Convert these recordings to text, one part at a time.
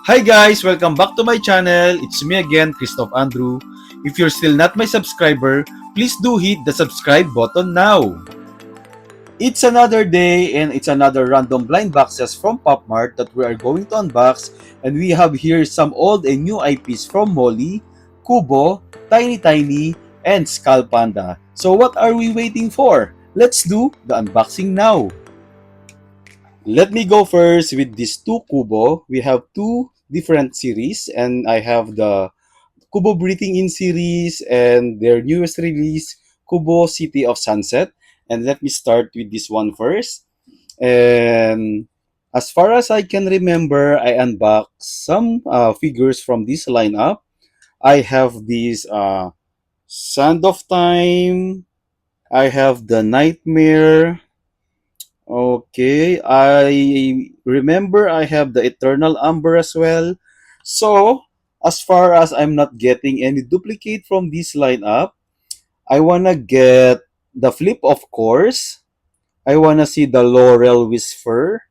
Hi guys, welcome back to my channel. It's me again, Christoph Andrew. If you're still not my subscriber, please do hit the subscribe button now. It's another day and it's another random blind boxes from PopMart that we are going to unbox, and we have here some old and new IPs from Molly, Kubo, Tiny Tiny, and Skull Panda. So what are we waiting for? Let's do the unboxing now. Let me go first with these two Kubo. We have two different series, and I have the Kubo Breathing In series and their newest release, Kubo City of Sunset. And let me start with this one first. And as far as I can remember, I unboxed some figures from this lineup. I have this Sand of Time. I have the Nightmare. Okay, I remember I have the Eternal Amber as well. So, as far as I'm not getting any duplicate from this lineup, I wanna get the Flip, of course. I wanna see the Laurel Whisper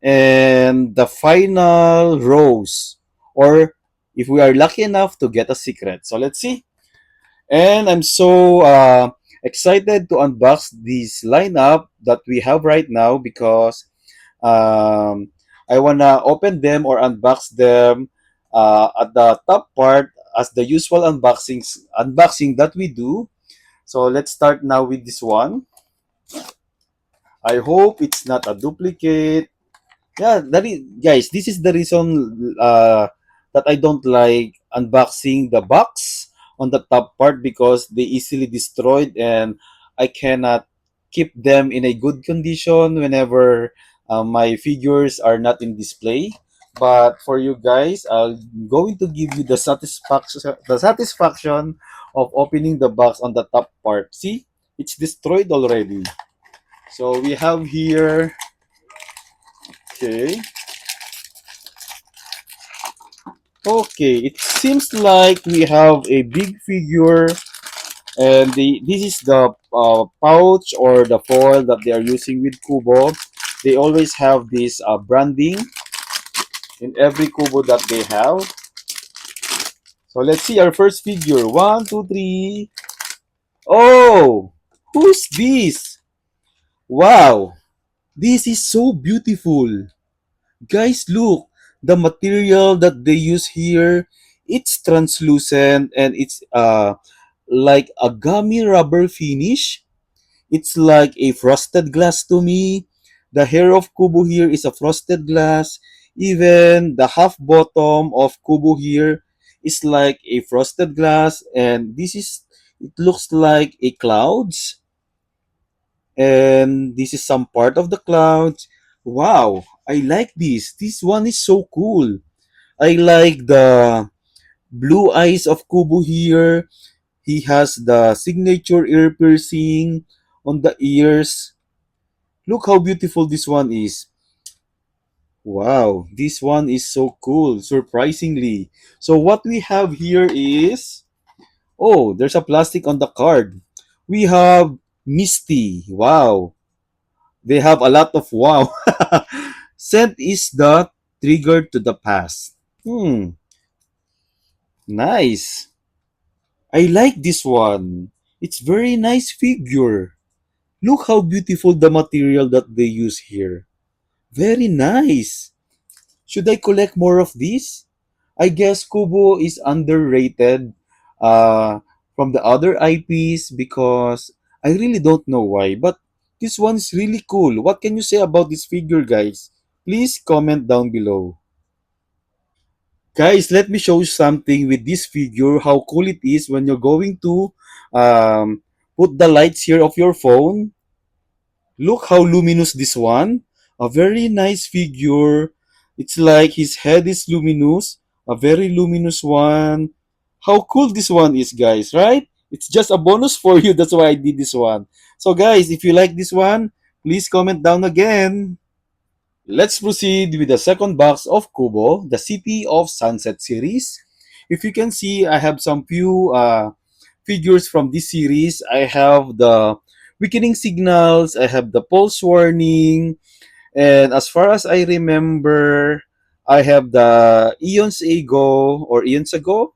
and the final Rose. Or if we are lucky enough to get a secret. So let's see. And I'm so excited to unbox this lineup that we have right now because I wanna open them or unbox them at the top part as the usual unboxing that we do. So let's start now with this one. I hope it's not a duplicate. Yeah, guys, this is the reason that I don't like unboxing the box on the top part because they easily destroyed and I cannot keep them in a good condition whenever my figures are not in display. But for you guys, I'm going to give you the satisfaction of opening the box on the top part. See, it's destroyed already. So we have here. Okay. Okay, it seems like we have a big figure, and this is the pouch or the foil that they are using with Kubo. They always have this branding in every Kubo that they have. So let's see our first figure. One, two, three. Oh, who's this? Wow, this is so beautiful. Guys, look, the material that they use here, it's translucent and it's like a gummy rubber finish. It's like a frosted glass to me. The hair of Kubo here is a frosted glass. Even the half bottom of Kubo here is like a frosted glass, and it looks like a clouds, and this is some part of the clouds. Wow, I like this. This one is so cool. I like the blue eyes of Kubo here. He has the signature ear piercing on the ears. Look how beautiful this one is. Wow, this one is so cool, surprisingly. So what we have here is, oh, there's a plastic on the card. We have Misty. Wow. They have a lot of wow. Scent is the trigger to the past. Nice. I like this one. It's very nice figure. Look how beautiful the material that they use here. Very nice. Should I collect more of these? I guess Kubo is underrated uh, from the other IPs because I really don't know why. But this one is really cool. What can you say about this figure, guys? Please comment down below. Guys, let me show you something with this figure, how cool it is when you're going to put the lights here of your phone. Look how luminous this one. A very nice figure. It's like his head is luminous. A very luminous one. How cool this one is, guys, right? It's just a bonus for you. That's why I did this one. So, guys, if you like this one, please comment down again. Let's proceed with the second box of Kubo, the City of Sunset series. If you can see, I have some few figures from this series. I have the weakening signals, I have the pulse warning, and as far as I remember, I have the Eons Ago or Eons Ago,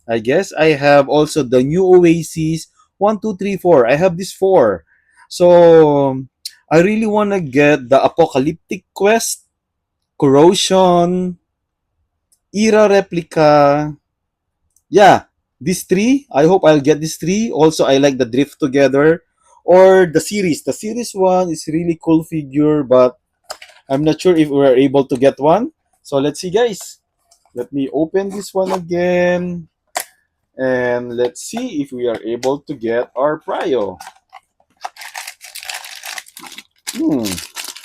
I guess. I have also the New Oasis 1, 2, 3, 4. I have this four. So I really want to get the Apocalyptic Quest, Corrosion, Era Replica. Yeah, these three. I hope I'll get these three. Also, I like the Drift Together or the series. The series one is really cool figure, but I'm not sure if we're able to get one. So let's see, guys. Let me open this one again. And let's see if we are able to get our prio. Hmm,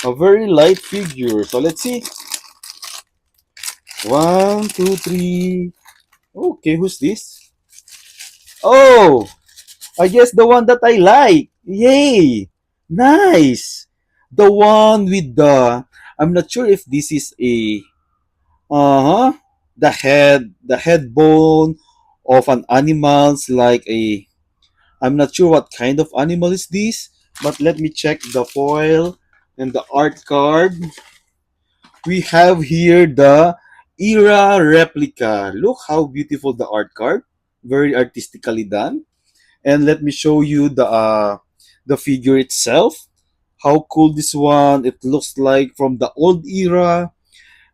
a very light figure. So let's see. One, two, three. Okay, who's this? Oh, I guess the one that I like. Yay! Nice. The one with the. I'm not sure if this is a. Uh huh. The head bone of an animal's like a. I'm not sure what kind of animal is this, but let me check the foil and the art card. We have here the Era replica. Look how beautiful the art card. Very artistically done. And let me show you the figure itself. How cool this one. It looks like from the old era.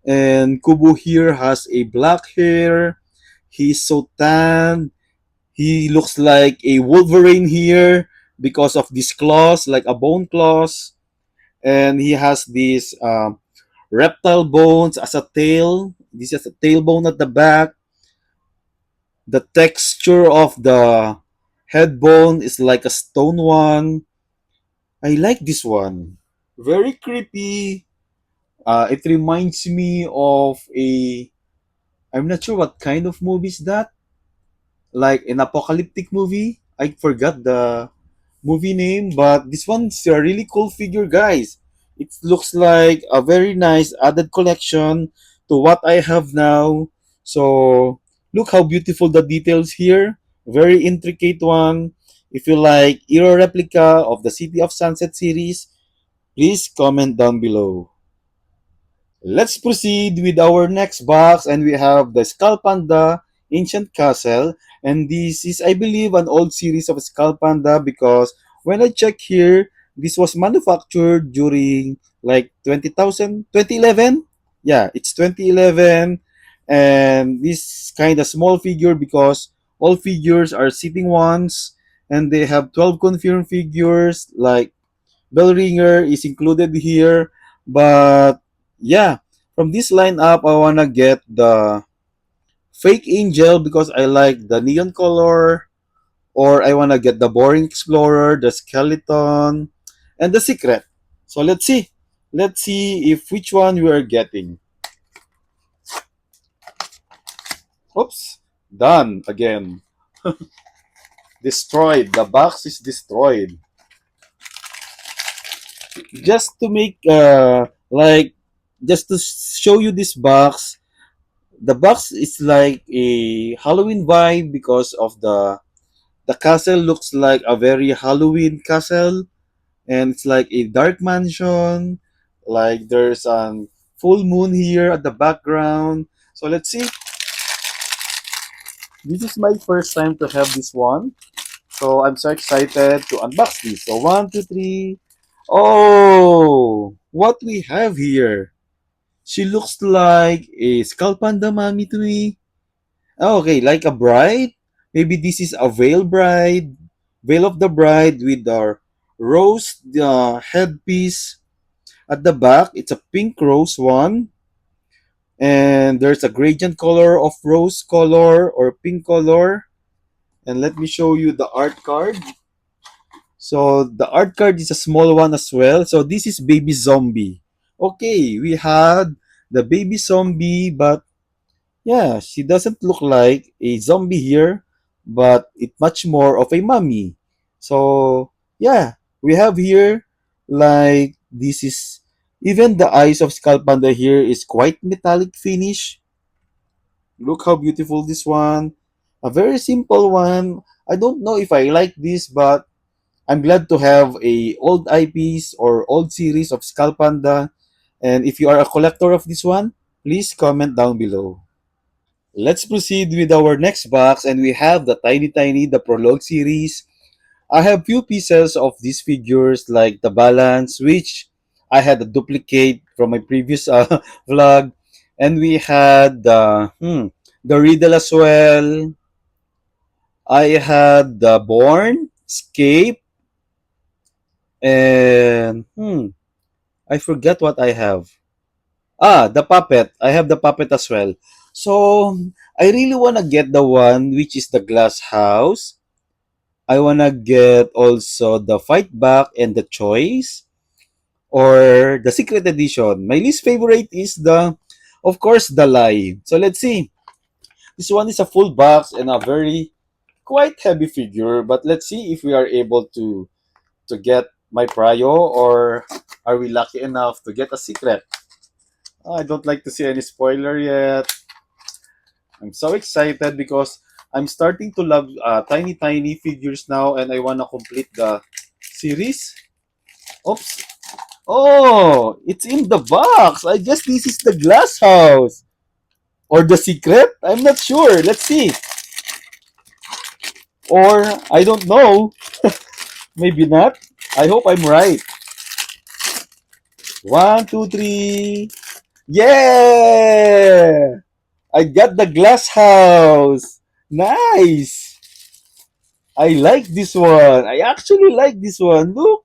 And Kubo here has a black hair. He's so tan. He looks like a Wolverine here because of these claws, like a bone claws. And he has these reptile bones as a tail. This is a tailbone at the back. The texture of the head bone is like a stone one. I like this one. Very creepy. It reminds me of a. I'm not sure what kind of movie is that. Like an apocalyptic movie. I forgot the movie name, but this one's a really cool figure, guys. It looks like a very nice added collection to what I have now. So look how beautiful the details here. Very intricate one. If you like Hero replica of the City of Sunset series, please comment down below. Let's proceed with our next box, and we have the Skull Panda Ancient Castle. And this is, I believe, an old series of Skull Panda because when I check here, this was manufactured during like 20,000, 2011. Yeah, it's 2011. And this kind of small figure because all figures are sitting ones and they have 12 confirmed figures like Bellringer is included here. But yeah, from this lineup, I wanna get the Fake Angel because I like the neon color, or I wanna get the Boring Explorer, the Skeleton, and the Secret. So let's see. Let's see if which one we are getting. Oops, done again. Destroyed. The box is destroyed. Just to make like just to show you this box, the box is like a Halloween vibe because of the castle looks like a very Halloween castle, and it's like a dark mansion. Like there's a full moon here at the background. So let's see. This is my first time to have this one. So I'm so excited to unbox this. So one, two, three. Oh, what we have here. She looks like a Skull Panda mommy to me. Oh, okay, like a bride. Maybe this is a veil bride. Veil of the bride with the rose headpiece at the back. It's a pink rose one. And there's a gradient color of rose color or pink color. And let me show you the art card. So the art card is a small one as well. So this is baby zombie. Okay, we had the baby zombie, but yeah, she doesn't look like a zombie here, but it much more of a mummy. So yeah, we have here like this is even the eyes of Skull Panda here is quite metallic finish. Look how beautiful this one. A very simple one. I don't know if I like this, but I'm glad to have a old IPs or old series of Skull Panda. And if you are a collector of this one, Please comment down below. Let's proceed with our next box, and we have the Tiny Tiny, the Prologue series. I have few pieces of these figures like the balance, which I had a duplicate from my previous vlog, and we had the riddle as well. I had the born, escape, and I forget what I have. The puppet. I have the puppet as well. So I really wanna get the one which is the glass house. I wanna get also the fight back and the choice or the secret edition. My least favorite is of course, the lie. So let's see. This one is a full box and a very quite heavy figure, but let's see if we are able to get my prio or are we lucky enough to get a secret. I don't like to see any spoiler yet. I'm so excited because I'm starting to love tiny tiny figures now and I want to complete the series. Oops. Oh, it's in the box. I guess this is the glass house. Or the secret? I'm not sure. Let's see. Or I don't know. Maybe not. I hope I'm right. One, two, three. Yeah! I got the glass house. Nice. I like this one. I actually like this one. Look,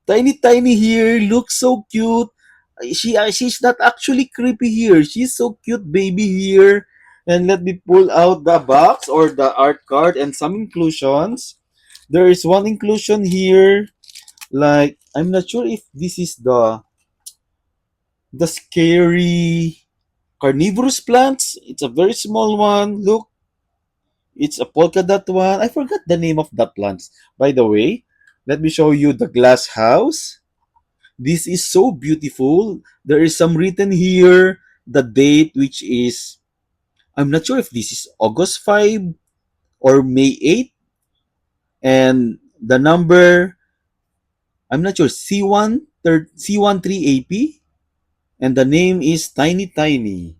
tiny tiny here. Looks so cute. She's not actually creepy here. She's so cute, baby here. And let me pull out the box or the art card and some inclusions. There is one inclusion here. Like I'm not sure if this is the scary carnivorous plants. It's a very small one. Look, it's a polka dot one. I forgot the name of that plants. By the way, let me show you the glass house. This is so beautiful. There is some written here, the date, which is, I'm not sure if this is August 5 or May 8, and the number, I'm not sure, C13AP, and the name is Tiny Tiny.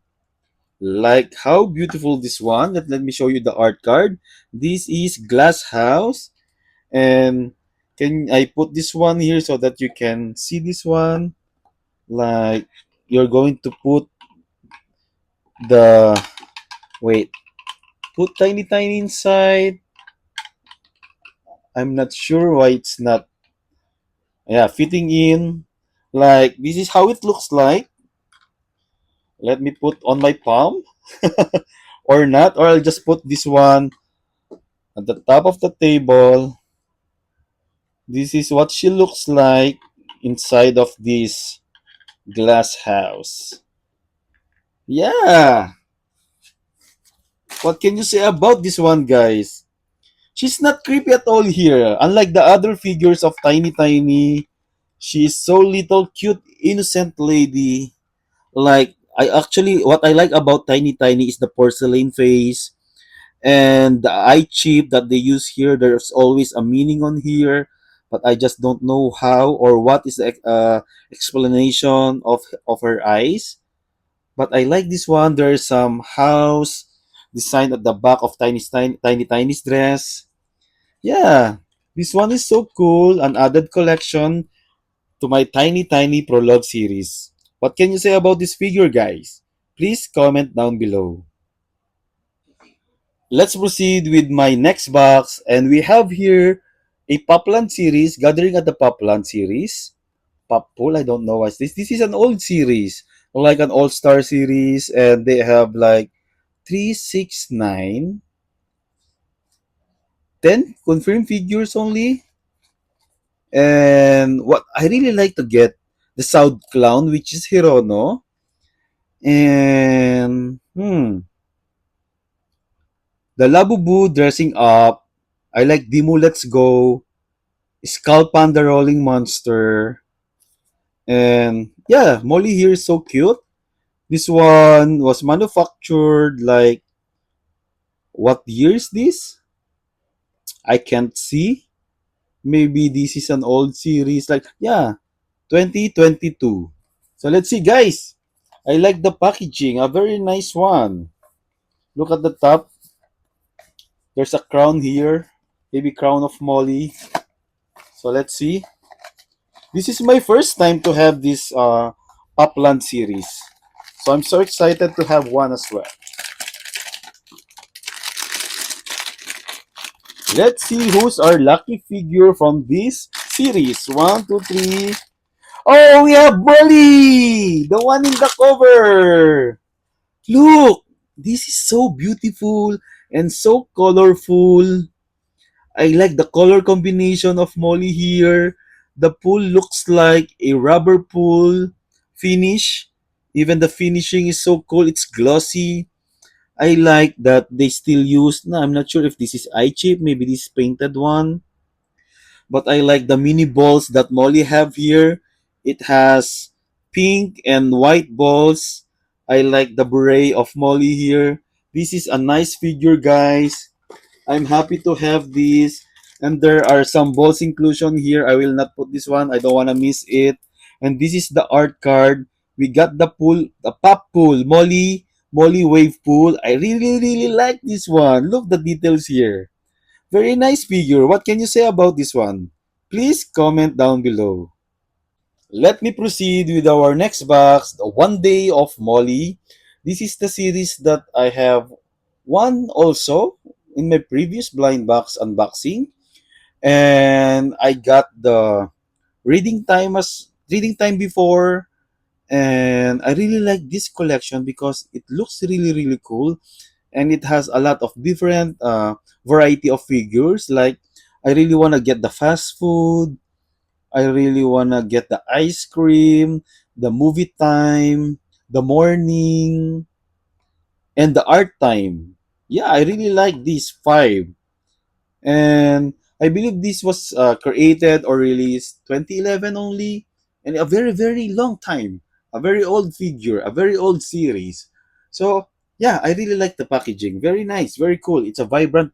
Like how beautiful this one. Let me show you the art card. This is Glass House, and can I put this one here so that you can see this one? Like you're going to put the wait, put tiny tiny inside. I'm not sure why it's not fitting in. Like this is how it looks like. Let me put on my palm or not, or I'll just put this one at the top of the table. This is what she looks like inside of this glass house. Yeah. What can you say about this one, guys? She's not creepy at all here. Unlike the other figures of Tiny Tiny, she's so little cute, innocent lady. Like what I like about Tiny Tiny is the porcelain face and the eye chip that they use here. There's always a meaning on here, but I just don't know how or what is the explanation of her eyes. But I like this one. There's some house design at the back of Tiny Tiny's dress. Yeah, this one is so cool. An added collection to my Tiny Tiny Prologue series. What can you say about this figure, guys? Please comment down below. Let's proceed with my next box, and we have here a Popland series, Gathering at the Popland series. Poppool, I don't know what's this. This is an old series, like an all-star series, and they have like 3, 6, 9, 10 confirmed figures only. And what I really like to get the South Clown, which is Hirono, and the Labubu dressing up. I like Dimu Let's Go, Skull Panda Rolling Monster, and yeah, Molly here is so cute. This one was manufactured like what year is this? I can't see. Maybe this is an old series, like yeah, 2022. So let's see, guys. I like the packaging, a very nice one. Look at the top. There's a crown here, maybe crown of Molly. So let's see. This is my first time to have this Upland series. So I'm so excited to have one as well. Let's see who's our lucky figure from this series. One, two, three. Oh, we have Molly! The one in the cover! Look! This is so beautiful and so colorful. I like the color combination of Molly here. The pool looks like a rubber pool finish. Even the finishing is so cool. It's glossy. I like that they still use. No, I'm not sure if this is eye chip. Maybe this painted one. But I like the mini balls that Molly have here. It has pink and white balls. I like the beret of Molly here. This is a nice figure, guys. I'm happy to have this. And there are some balls inclusion here. I will not put this one. I don't want to miss it. And this is the art card. We got the pool, the pop pool, Molly wave pool. I really like this one. Look the details here. Very nice figure. What can you say about this one? Please comment down below. Let me proceed with our next box, the One Day of Molly. This is the series that I have one also in my previous blind box unboxing. And I got the reading time before, and I really like this collection because it looks really cool, and it has a lot of different variety of figures. Like, I really want to get the fast food, I really want to get the ice cream, the movie time, the morning, and the art time. Yeah, I really like these five. And I believe this was created or released 2011 only, and a very long time, a very old figure, a very old series. So yeah, I really like the packaging. Very nice, very cool. It's a vibrant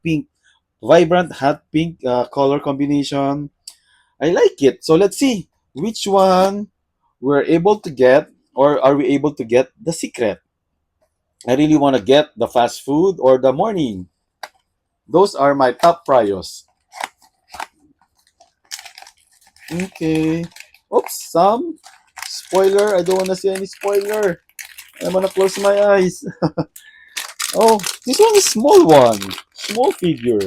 hot pink color combination. I like it. So let's see which one we're able to get, or are we able to get the secret. I really want to get the fast food or the morning. Those are my top priors. Okay. Oops, some spoiler. I don't want to see any spoiler. I'm gonna close my eyes. Oh, this one is small one. Small figure.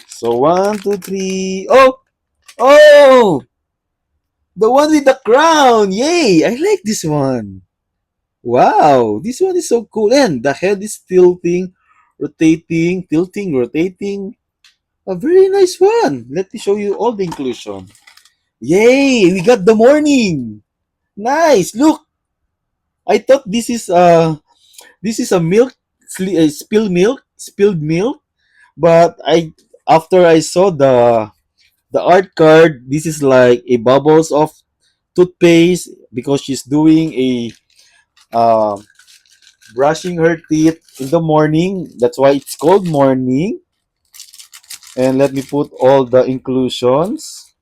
So one, two, three. Oh! Oh! The one with the crown! Yay! I like this one. Wow! This one is so cool. And the head is tilting, rotating. A very nice one. Let me show you all the inclusion. Yay! We got the morning. Nice. Look, I thought this is a spilled milk. But I after I saw the art card, this is like a bubbles of toothpaste because she's doing a uh, brushing her teeth in the morning. That's why it's called morning. And let me put all the inclusions.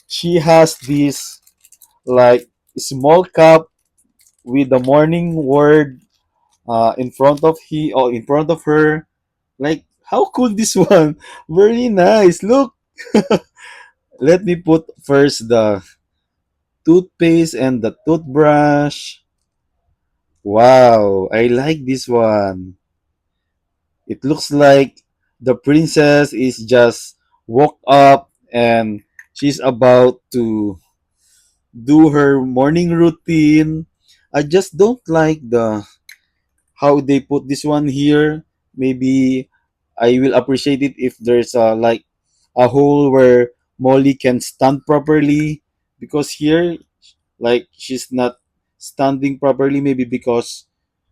She has this like small cup with the morning word in front of her. Like, how cool this one. Very nice. Look. Let me put first the toothpaste and the toothbrush. Wow, I like this one. It looks like the princess is just woke up and she's about to do her morning routine. I just don't like the how they put this one here. Maybe I will appreciate it if there's like a hole where Molly can stand properly, because here like she's not standing properly, maybe because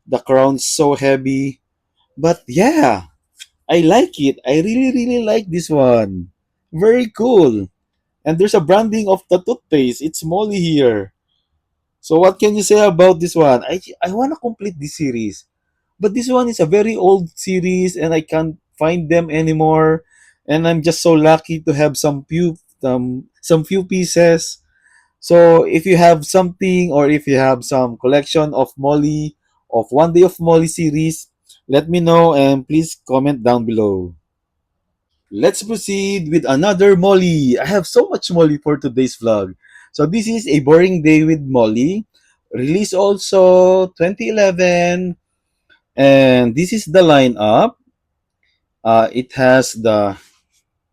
the crown's so heavy. But yeah, I like it. I really like this one. Very cool. And there's a branding of the toothpaste. It's Molly here. So what can you say about this one? I want to complete this series. But this one is a very old series and I can't find them anymore. And I'm just so lucky to have some some few pieces. So if you have something or if you have some collection of Molly of One Day of Molly series, let me know and please comment down below. Let's proceed with another Molly. I have so much Molly for today's vlog. So this is A Boring Day with Molly. Released also 2011. And this is the lineup. It has the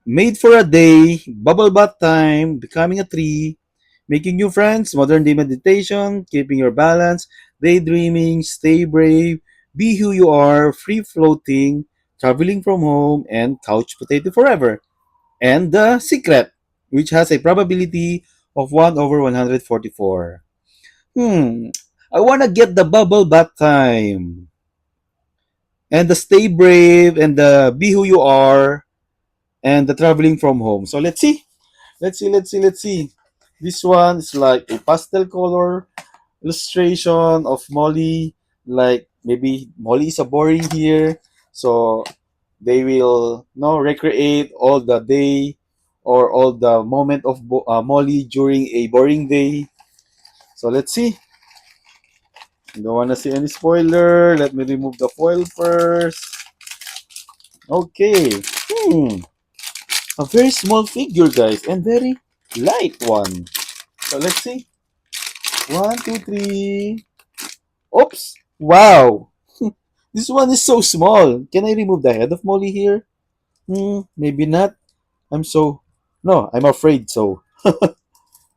Made for a Day, Bubble Bath Time, Becoming a Tree, Making New Friends, Modern Day Meditation, Keeping Your Balance, Daydreaming, Stay Brave, Be Who You Are, Free Floating, Traveling from Home, and Couch Potato Forever. And The Secret, which has a probability of 1 over 144. I wanna get the Bubble Bath Time. And the Stay Brave, and the Be Who You Are, and the Traveling from Home. So let's see. Let's see. This one is like a pastel color illustration of Molly. Like maybe Molly is a boring here, so they will recreate all the day or all the moment of Molly during a boring day. So let's see. Don't wanna see any spoiler. Let me remove the foil first. Okay. A very small figure, guys, and very light one. So let's see. One, two, three. Oops! Wow! This one is so small. Can I remove the head of Molly here? Maybe not. I'm so... No, I'm afraid so.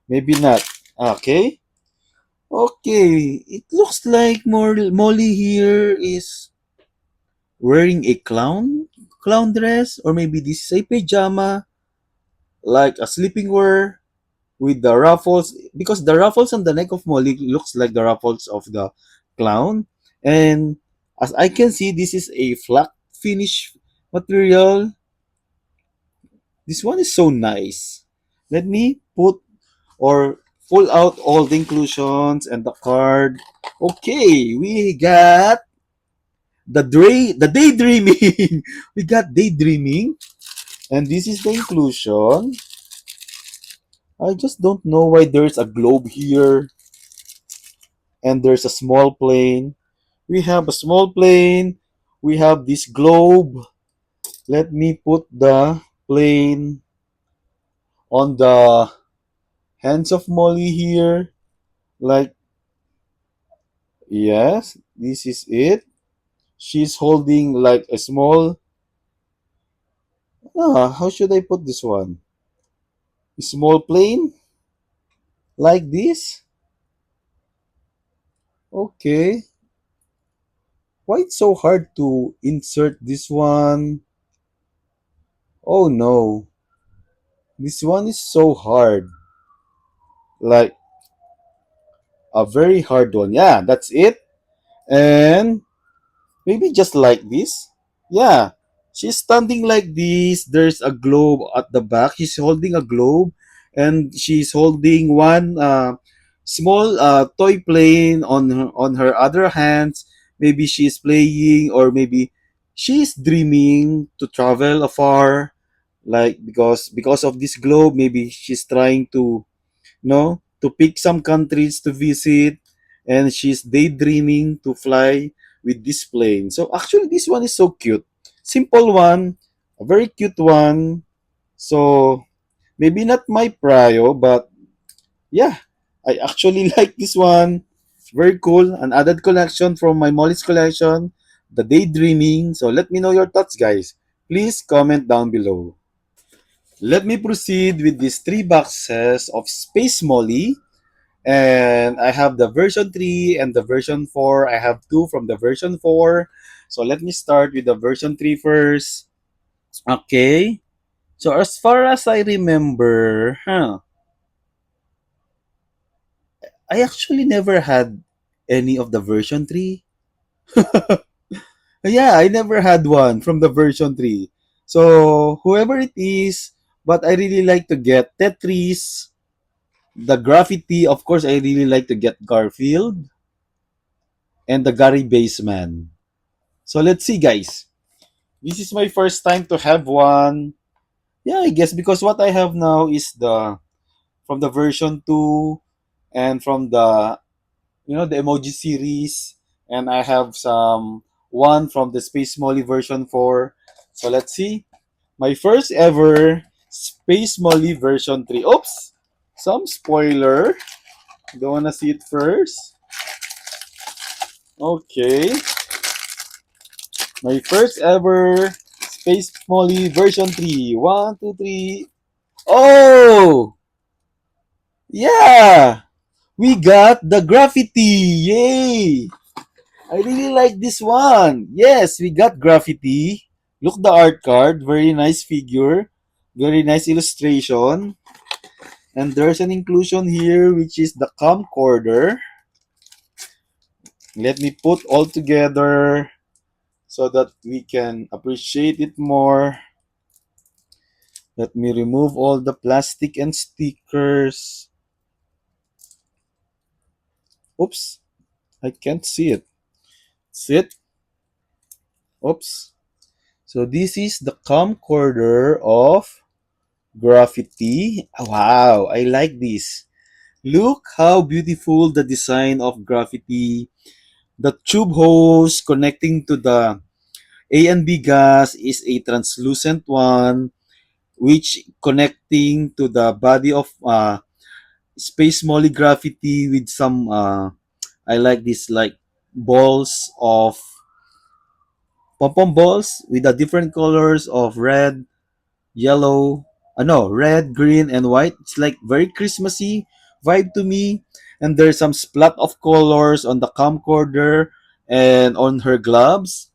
Maybe not. Okay. Okay. It looks like Molly here is wearing a clown dress, or maybe this is a pajama, like a sleeping wear with the ruffles, because the ruffles on the neck of Molly looks like the ruffles of the clown. And as I can see, this is a flat finish material. This one is so nice. Let me put or pull out all the inclusions and the card. Okay, we got the daydreaming. We got daydreaming, and this is the inclusion. I just don't know why there's a globe here and there's a small plane. We have a small plane. We have this globe. Let me put the plane on the hands of Molly here. Like, yes, this is it. She's holding like a small. How should I put this one? A small plane? Like this? Okay. Why it's so hard to insert this one? Oh no. This one is so hard. Like, a very hard one. Yeah, that's it. And maybe just like this. Yeah. She's standing like this. There's a globe at the back. She's holding a globe and she's holding one small toy plane on her other hands. Maybe she's playing, or maybe she's dreaming to travel afar, like because of this globe. Maybe she's trying to to pick some countries to visit, and she's daydreaming to fly with this plane. So actually, this one is so cute. Simple one, a very cute one. So maybe not my prio, but yeah, I actually like this one. It's very cool. An added collection from my Molly's collection, the daydreaming. So let me know your thoughts, guys. Please comment down below. Let me proceed with these three boxes of Space Molly. And I have the version 3 and the version 4. I have two from the version 4. So let me start with the version 3 first. Okay. So as far as I remember, I actually never had any of the version 3. Yeah, I never had one from the version 3. So whoever it is, but I really like to get Tetris, the Graffiti. Of course, I really like to get Garfield and the Gary Baseman. So let's see, guys. This is my first time to have one. Yeah, I guess because what I have now is the from the version 2 and from the the emoji series, and I have some one from the Space Molly version 4. So let's see. My first ever Space Molly version 3. Oops! Some spoiler. Don't wanna see it first. Okay. My first ever Space Molly version 3. One, two, three. Oh! Yeah! We got the graffiti! Yay! I really like this one. Yes, we got graffiti. Look the art card. Very nice figure. Very nice illustration. And there's an inclusion here which is the camcorder. Let me put all together so that we can appreciate it more. Let me remove all the plastic and stickers. Oops, I can't see it. See it? Oops. So this is the camcorder of graffiti. Wow, I like this. Look how beautiful the design of graffiti. The tube hose connecting to the A and B gas is a translucent one, which connecting to the body of space molly graffiti with some I like this like balls of pom pom balls with the different colors of red, yellow, no, red, green, and white. It's like very Christmassy vibe to me. And there's some splat of colors on the camcorder and on her gloves.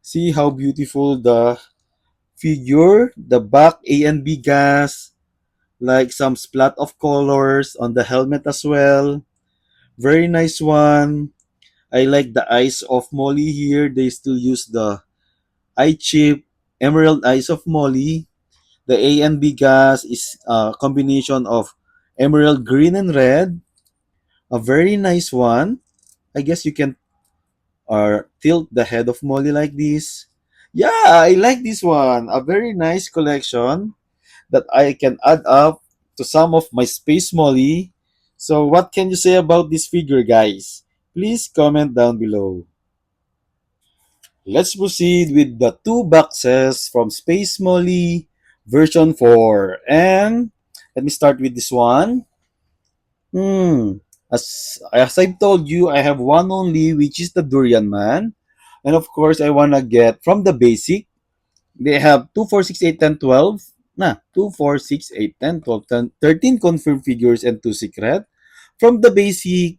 See how beautiful the figure, the back A and B gas, like some splat of colors on the helmet as well. Very nice one. I like the eyes of Molly here. They still use the eye chip, emerald eyes of Molly. The A and B gas is a combination of emerald green and red. A very nice one. I guess you can tilt the head of Molly like this. Yeah, I like this one. A very nice collection that I can add up to some of my Space Molly. So, what can you say about this figure, guys? Please comment down below. Let's proceed with the two boxes from Space Molly version 4. And let me start with this one. Hmm. As I've told you, I have one only, which is the Durian Man. And of course, I wanna get from the basic. They have 2, 4, 6, 8, 10, 12. Nah, 2, 4, 6, 8, 10, 12, 10, 13 confirmed figures and 2 secret. From the basic,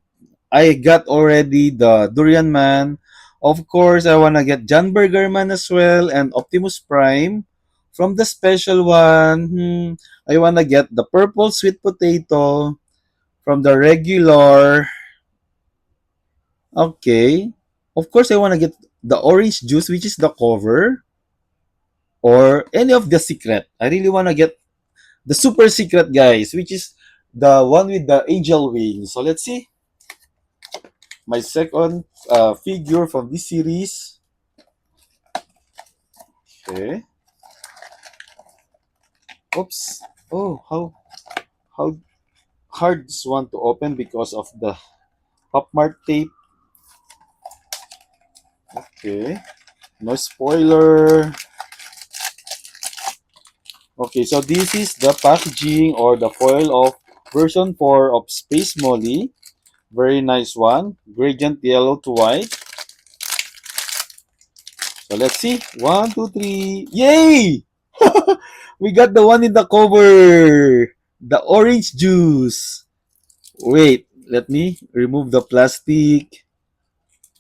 I got already the Durian Man. Of course, I wanna get John Burger Man as well and Optimus Prime. From the special one, I wanna get the purple sweet potato. From the regular, okay. Of course, I wanna get the orange juice, which is the cover, or any of the secret. I really wanna get the super secret, guys, which is the one with the angel wings. So let's see. My second figure from this series. Okay. Oops. Oh, how hard this one to open because of the pop mart tape. Okay. No spoiler. Okay, so this is the packaging or the foil of version 4 of Space Molly. Very nice one. Gradient yellow to white. So let's see. One, two, three. Yay! We got the one in the cover. The orange juice. Wait, let me remove the plastic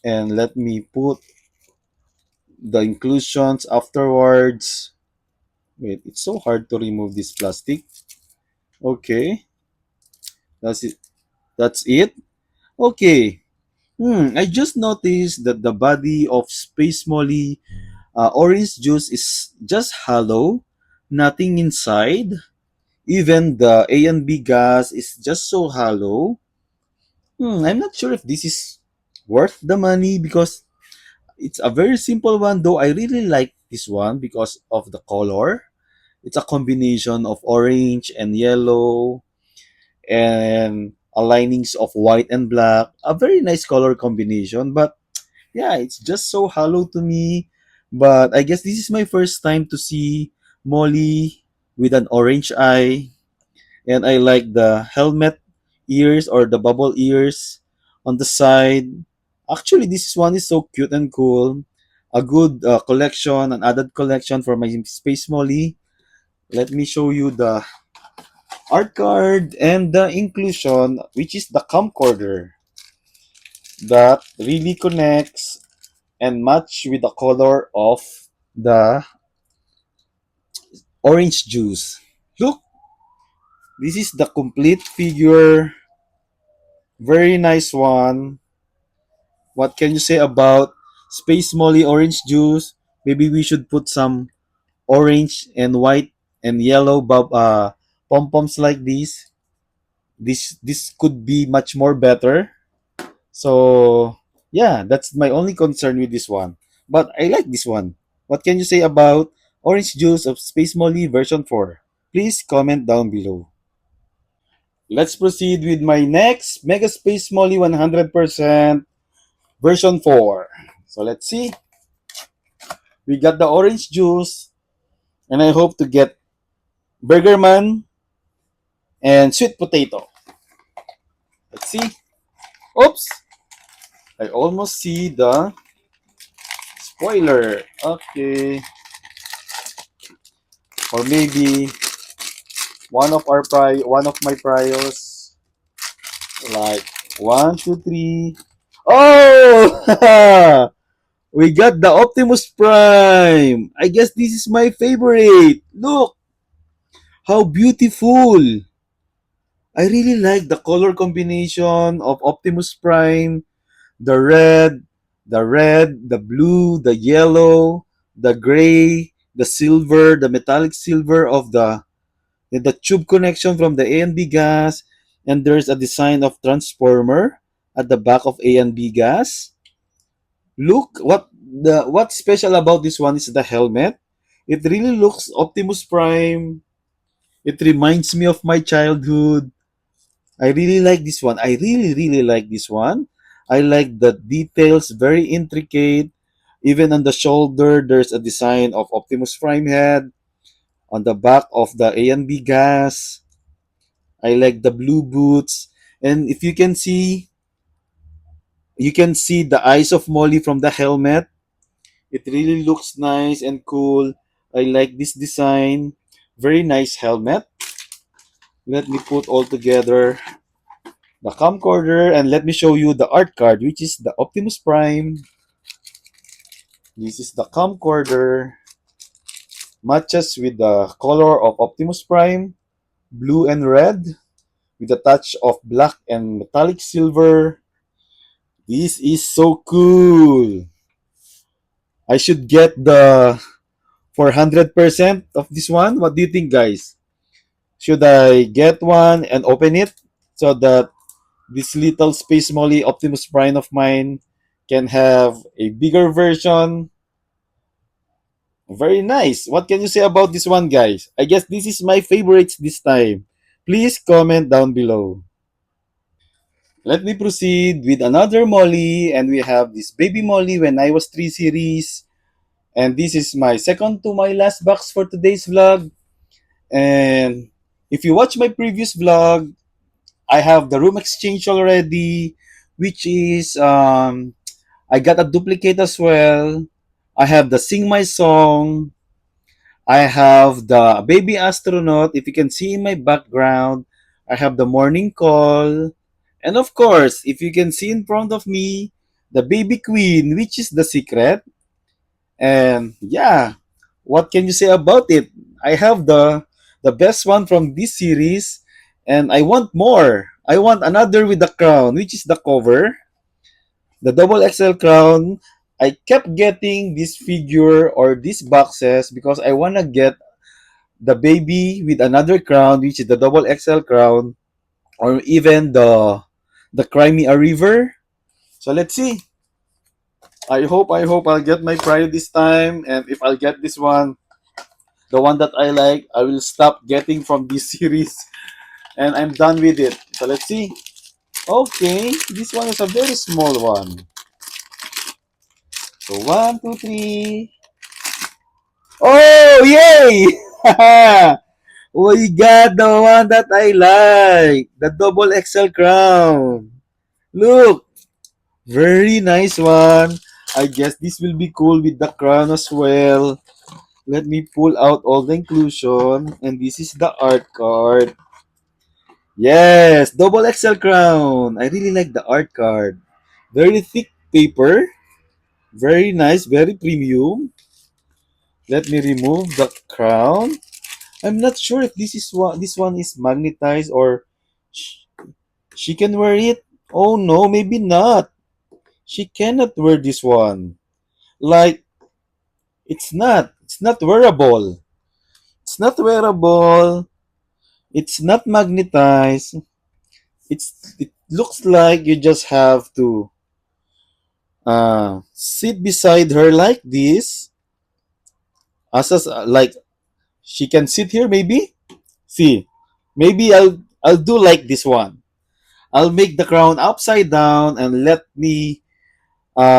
and let me put the inclusions afterwards. Wait, it's so hard to remove this plastic. Okay, that's it. That's it. Okay. I just noticed that the body of Space Molly orange juice is just hollow, nothing inside. Even the A and B gas is just so hollow. I'm not sure if this is worth the money because it's a very simple one, though I really like this one because of the color. It's a combination of orange and yellow and alignings of white and black. A very nice color combination, but yeah, it's just so hollow to me. But I guess this is my first time to see Molly with an orange eye, and I like the helmet ears or the bubble ears on the side. Actually, this one is so cute and cool. A good collection, an added collection for my Space Molly. Let me show you the art card and the inclusion, which is the camcorder that really connects and match with the color of the orange juice. Look, this is the complete figure. Very nice one. What can you say about Space Molly orange juice? Maybe we should put some orange and white and yellow pom poms like this. This could be much more better. So yeah, that's my only concern with this one. But I like this one. What can you say about orange juice of Space Molly version 4? Please comment down below. Let's proceed with my next Mega Space Molly 100% version 4. So let's see. We got the orange juice, and I hope to get Burgerman and sweet potato. Let's see. Oops! I almost see the spoiler. Okay. Or maybe one of my priors. Like 1, 2, 3. Oh! We got the Optimus Prime. I guess this is my favorite. Look how beautiful. I really like the color combination of Optimus Prime, the the blue, the yellow, the gray, the silver, the metallic silver of the tube connection from the A and B gas, and there's a design of transformer at the back of A and B gas. Look what's special about this one is the helmet. It really looks Optimus Prime. It reminds me of my childhood. I really like this one. I really like this one. I like the details, very intricate. Even on the shoulder, there's a design of Optimus Prime head. On the back of the A and B gas, I like the blue boots. And if you can see the eyes of Molly from the helmet. It really looks nice and cool. I like this design. Very nice helmet. Let me put all together the camcorder and let me show you the art card, which is the Optimus Prime. This is the camcorder. Matches with the color of Optimus Prime, blue and red, with a touch of black and metallic silver. This is so cool. I should get the 400% of this one. What do you think, guys? Should I get one and open it so that this little Space Molly Optimus Prime of mine can have a bigger version? Very nice. What can you say about this one, guys? I guess this is my favorites this time. Please comment down below. Let me proceed with another Molly, and we have this Baby Molly when I was 3 series. And this is my second to my last box for today's vlog. And if you watch my previous vlog, I have the room exchange already, which is I got a duplicate as well. I have the Sing My Song. I have the Baby Astronaut. If you can see in my background, I have the Morning Call. And of course, if you can see in front of me, the Baby Queen, which is the secret. And yeah, what can you say about it? I have the best one from this series, and I want more. I want another with the crown, which is the cover, the double XL crown. I kept getting this figure or these boxes because I want to get the baby with another crown, which is the double XL crown, or even the Crimea River. So let's see. I hope I'll get my pride this time, and if I'll get this one, The one that I like, I will stop getting from this series and I'm done with it. So let's see. Okay, this one is a very small one. So one, two, three. Oh, yay! We got the one that I like. The double XL crown. Look, very nice one. I guess this will be cool with the crown as well. Let me pull out all the inclusion. And this is the art card. Yes, double XL crown. I really like the art card. Very thick paper. Very nice, very premium. Let me remove the crown. I'm not sure if this one is magnetized or sh- she can wear it. Oh no, maybe not. She cannot wear this one. Like it's not wearable. It's not wearable. It's not magnetized. It looks like you just have to sit beside her like this. Like she can sit here maybe. See, maybe I'll do like this one. I'll make the crown upside down and let me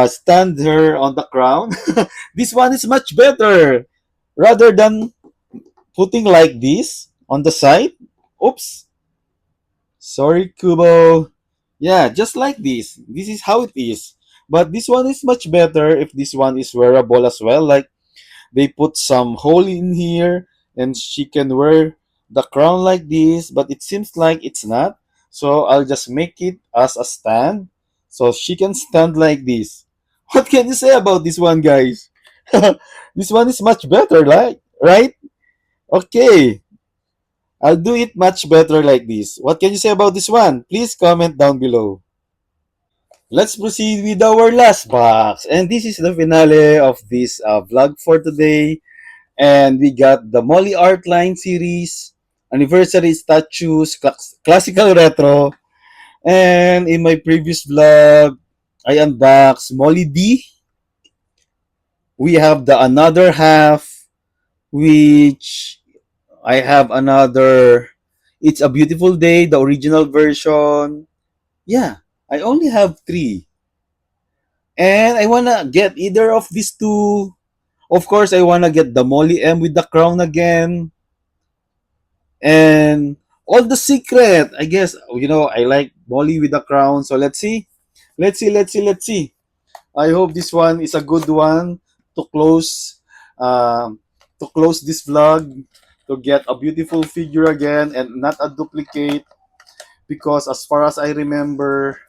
stand her on the crown. This one is much better rather than putting like this on the side. Oops, sorry, Kubo. Yeah, just like this. This is how it is. But this one is much better if this one is wearable as well. Like they put some hole in here and she can wear the crown like this, but it seems like it's not. So I'll just make it as a stand so she can stand like this. What can you say about this one, guys? This one is much better, like, right? Okay, I'll do it much better like this. What can you say about this one? Please comment down below. Let's proceed with our last box. And this is the finale of this vlog for today. And we got the Molly Art Line series, anniversary statues, classical retro. And in my previous vlog, I unboxed Molly D. We have the another half, which I have another. It's a Beautiful Day, the original version. Yeah, I only have three. And I wanna get either of these two. Of course, I wanna get the Molly M with the crown again. And all the secret. I guess I like Molly with the crown. So let's see. Let's see. I hope this one is a good one to close um to close this vlog, to get a beautiful figure again and not a duplicate, because as far as I remember,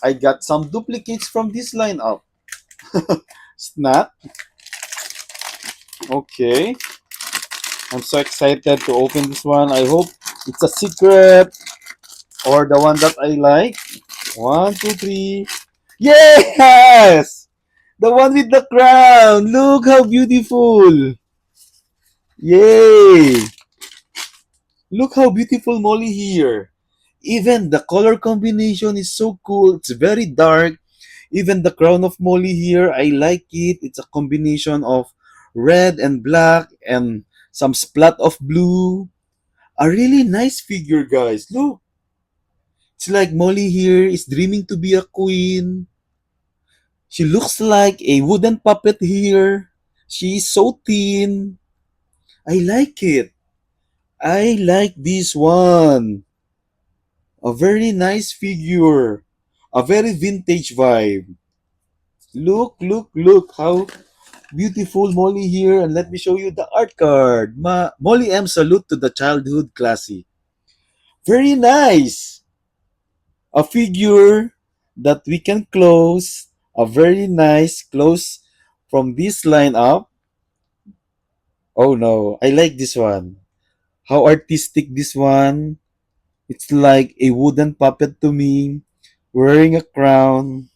I got some duplicates from this lineup. It's not. Okay. I'm so excited to open this one. I hope it's a secret or the one that I like. One, two, three. Yes! The one with the crown. Look how beautiful. Yay! Look how beautiful Molly here. Even the color combination is so cool. It's very dark. Even the crown of Molly here, I like it. It's a combination of red and black and some splat of blue. A really nice figure, guys. Look. It's like Molly here is dreaming to be a queen. She looks like a wooden puppet here. She is so thin. I like it. I like this one. A very nice figure. A very vintage vibe. Look how beautiful Molly here. And let me show you the art card. Molly M. Salute to the Childhood Classic. Very nice. A figure that we can close. A very nice close from this lineup. Oh no, I like this one. How artistic this one. It's like a wooden puppet to me, wearing a crown.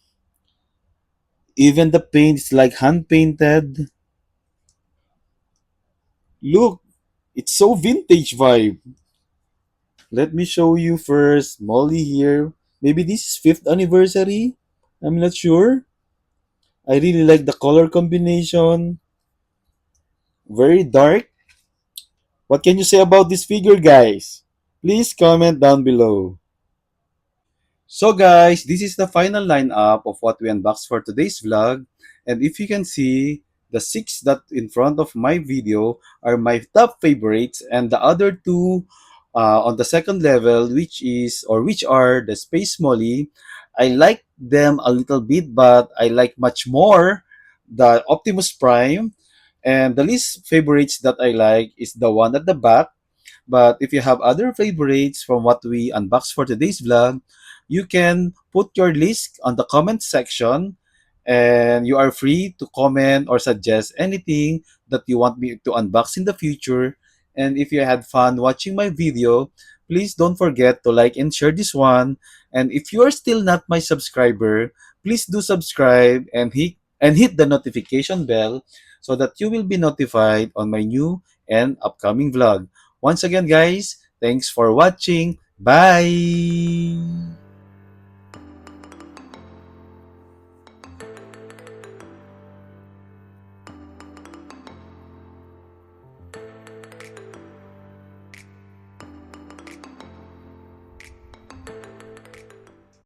Even the paint is like hand painted. Look, it's so vintage vibe. Let me show you first Molly here. Maybe this is 5th anniversary. I'm not sure. I really like the color combination. Very dark. What can you say about this figure, guys? Please comment down below. So guys, this is the final lineup of what we unboxed for today's vlog. And if you can see, the six that in front of my video are my top favorites, and the other two on the second level, which are the Space Molly. I like them a little bit, but I like much more the Optimus Prime. And the least favorites that I like is the one at the back. But if you have other favorites from what we unboxed for today's vlog, you can put your list on the comment section, and you are free to comment or suggest anything that you want me to unbox in the future. And if you had fun watching my video, please don't forget to like and share this one. And if you are still not my subscriber, please do subscribe and hit the notification bell so that you will be notified on my new and upcoming vlog. Once again, guys, thanks for watching. Bye!